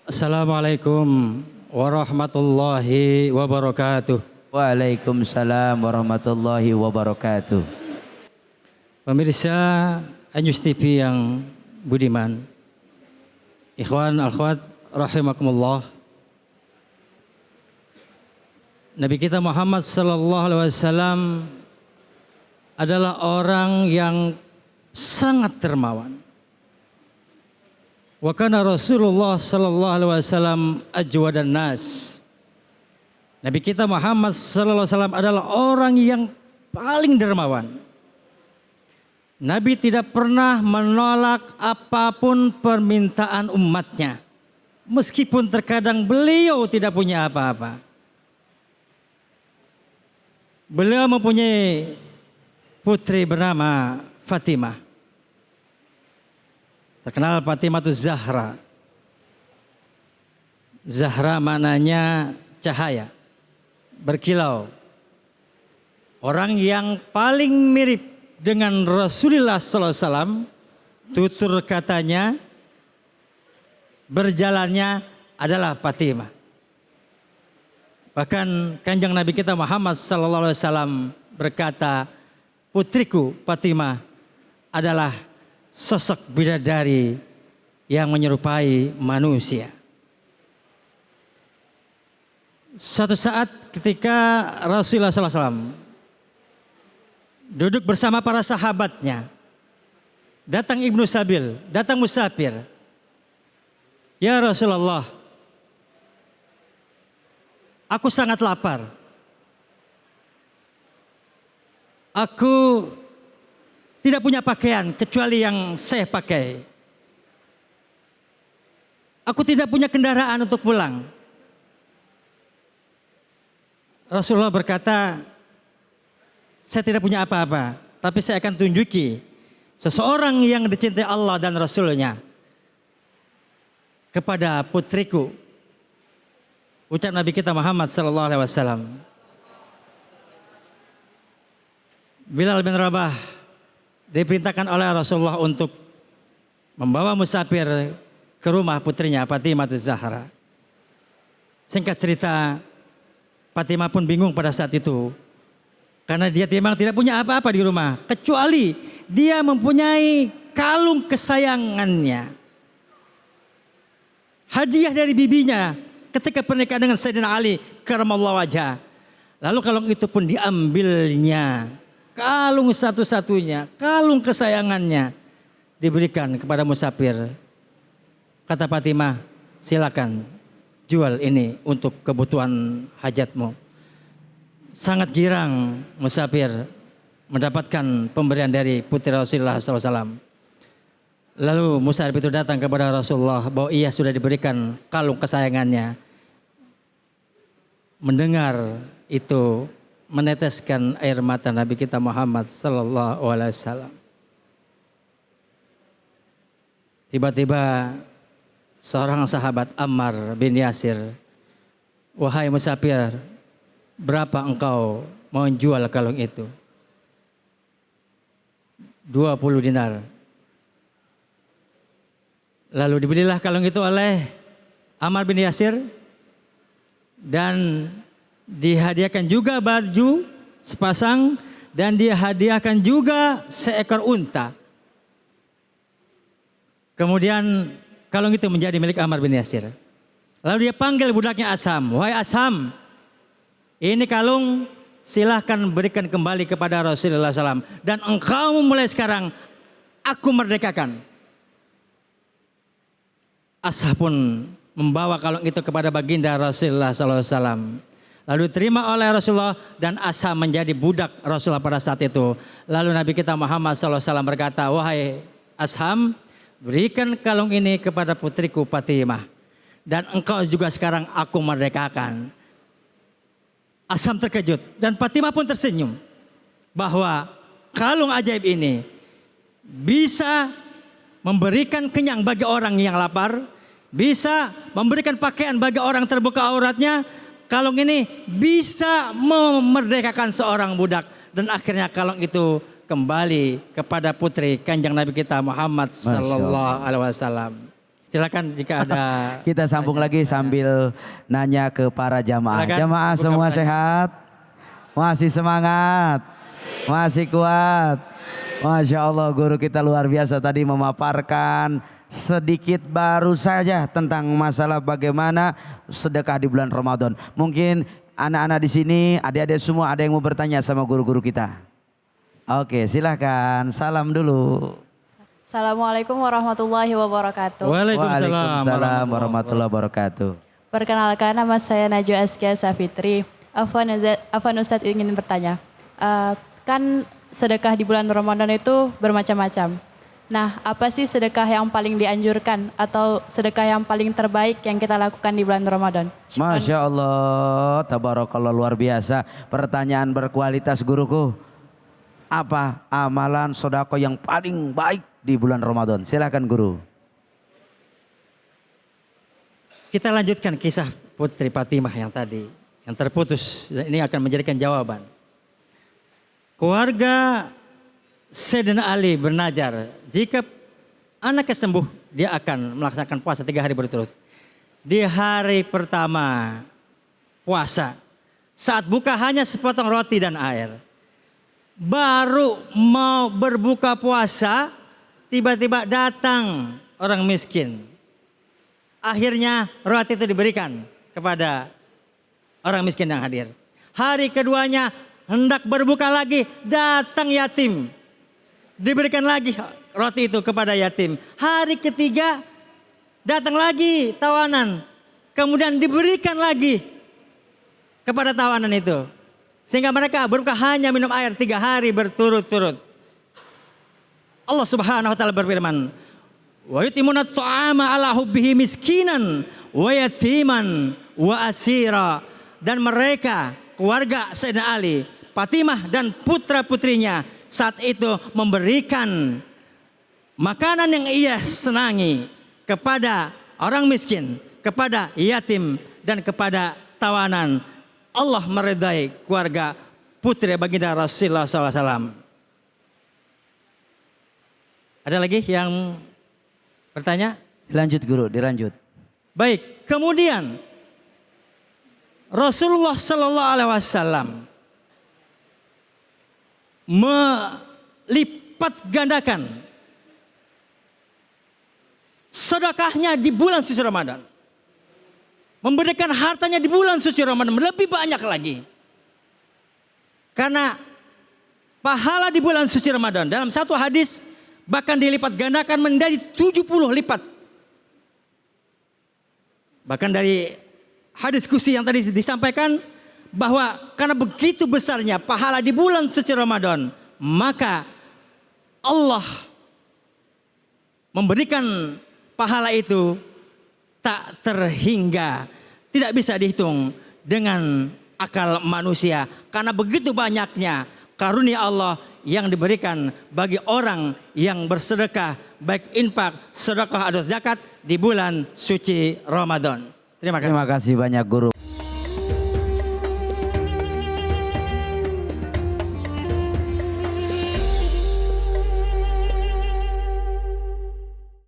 Assalamualaikum warahmatullahi wabarakatuh. Waalaikumsalam warahmatullahi wabarakatuh. Pemirsa Anyus TV yang budiman, ikhwan akhwat rahimakumullah. Nabi kita Muhammad sallallahu alaihi wasallam adalah orang yang sangat dermawan. Wa kana Rasulullah sallallahu alaihi wasallam ajwadan nas. Nabi kita Muhammad sallallahu alaihi wasallam adalah orang yang paling dermawan. Nabi tidak pernah menolak apapun permintaan umatnya. Meskipun terkadang beliau tidak punya apa-apa. Beliau mempunyai putri bernama Fatimah. Terkenal Fatimah itu Zahra. Zahra maknanya cahaya, berkilau. Orang yang paling mirip dengan Rasulullah SAW, tutur katanya, berjalannya adalah Fatimah. Bahkan kanjeng Nabi kita Muhammad SAW berkata, putriku Fatimah adalah sosok bidadari yang menyerupai manusia. Suatu saat ketika Rasulullah SAW duduk bersama para sahabatnya, datang Ibnu Sabil, datang musafir. Ya Rasulullah, aku sangat lapar. Aku tidak punya pakaian kecuali yang saya pakai. Aku tidak punya kendaraan untuk pulang. Rasulullah berkata, saya tidak punya apa-apa, tapi saya akan tunjuki seseorang yang dicintai Allah dan Rasulnya kepada putriku. Ucap Nabi kita Muhammad SAW. Bilal bin Rabah diperintahkan oleh Rasulullah untuk membawa musafir ke rumah putrinya Fatimah Zahra. Singkat cerita, Fatimah pun bingung pada saat itu. Karena dia memang tidak punya apa-apa di rumah. Kecuali dia mempunyai kalung kesayangannya. Hadiah dari bibinya ketika pernikahan dengan Sayyidina Ali karamallahu wajhah. Lalu kalung itu pun diambilnya. Kalung satu-satunya, kalung kesayangannya diberikan kepada musafir. Kata Fatimah, silakan jual ini untuk kebutuhan hajatmu. Sangat girang musafir mendapatkan pemberian dari putri Rasulullah SAW. Lalu musafir itu datang kepada Rasulullah bahwa ia sudah diberikan kalung kesayangannya. Mendengar itu, meneteskan air mata Nabi kita Muhammad sallallahu alaihi wasallam. Tiba-tiba seorang sahabat Ammar bin Yasir, wahai musafir, berapa engkau mau jual kalung itu? 20 dinar. Lalu dibelilah kalung itu oleh Ammar bin Yasir dan dihadiahkan juga baju sepasang dan dihadiahkan juga seekor unta. Kemudian kalung itu menjadi milik Ammar bin Yasir. Lalu dia panggil budaknya Asham, wahai Asham, ini kalung silahkan berikan kembali kepada Rasulullah SAW. Dan engkau mulai sekarang aku merdekakan. Asham pun membawa kalung itu kepada baginda Rasulullah SAW. Lalu diterima oleh Rasulullah dan Asham menjadi budak Rasulullah pada saat itu. Lalu Nabi kita Muhammad SAW berkata, wahai Asham, berikan kalung ini kepada putriku Fatimah. Dan engkau juga sekarang aku merdekakan. Asham terkejut dan Fatimah pun tersenyum. Bahwa kalung ajaib ini bisa memberikan kenyang bagi orang yang lapar. Bisa memberikan pakaian bagi orang terbuka auratnya. Kalung ini bisa memerdekakan seorang budak. Dan akhirnya kalung itu kembali kepada putri kanjeng Nabi kita Muhammad sallallahu alaihi wasallam. Silakan jika ada. Kita sambung lagi sambil nanya ke para jamaah. Silakan, Jamaah buka semua pertanyaan. sehat? Masih semangat? Masih kuat? Masya Allah, guru kita luar biasa tadi memaparkan sedikit baru saja tentang masalah bagaimana sedekah di bulan Ramadan. Mungkin anak-anak di sini, adik-adik semua ada yang mau bertanya sama guru-guru kita. Oke, silahkan. Salam dulu. Assalamualaikum warahmatullahi wabarakatuh. Waalaikumsalam warahmatullahi wabarakatuh. Perkenalkan, nama saya Najwa Askia Safitri. Afwan Ustadz ingin bertanya, kan sedekah di bulan Ramadan itu bermacam-macam. Nah, apa sih sedekah yang paling dianjurkan atau sedekah yang paling terbaik yang kita lakukan di bulan Ramadan? Masya Allah, tabarakallah, luar biasa. Pertanyaan berkualitas guruku. Apa amalan sodako yang paling baik di bulan Ramadan? Silakan guru. Kita lanjutkan kisah Putri Fatimah yang tadi, yang terputus. Ini akan menjadikan jawaban. Keluarga Sayyidina Ali bernazar, jika anaknya sembuh, dia akan melaksanakan puasa 3 hari berturut. Di hari pertama puasa, saat buka hanya sepotong roti dan air. Baru mau berbuka puasa, tiba-tiba datang orang miskin. Akhirnya roti itu diberikan kepada orang miskin yang hadir. Hari keduanya hendak berbuka lagi, datang yatim. Diberikan lagi roti itu kepada yatim. Hari ketiga datang lagi tawanan. Kemudian diberikan lagi kepada tawanan itu. Sehingga mereka berbuka hanya minum air 3 hari berturut-turut. Allah Subhanahu wa taala berfirman, "Wa yutimuna ta'ama ala hubbihi miskinan wa yatiman wa asira." Dan mereka, keluarga Sayyidina Ali, Fatimah dan putra-putrinya saat itu memberikan makanan yang ia senangi kepada orang miskin, kepada yatim dan kepada tawanan. Allah meridai keluarga putri baginda Rasulullah SAW. Ada lagi yang bertanya? Dilanjut guru, dilanjut. Baik, kemudian Rasulullah Sallallahu Alaihi Wasallam melipat gandakan sedekahnya di bulan suci Ramadan. Memberikan hartanya di bulan suci Ramadan lebih banyak lagi. Karena pahala di bulan suci Ramadan dalam satu hadis bahkan dilipat gandakan menjadi 70 lipat. Bahkan dari hadis kursi yang tadi disampaikan bahwa karena begitu besarnya pahala di bulan suci Ramadan, maka Allah memberikan pahala itu tak terhingga, tidak bisa dihitung dengan akal manusia. Karena begitu banyaknya karunia Allah yang diberikan bagi orang yang bersedekah, baik infak, sedekah atau zakat di bulan suci Ramadan. Terima kasih. Terima kasih banyak guru.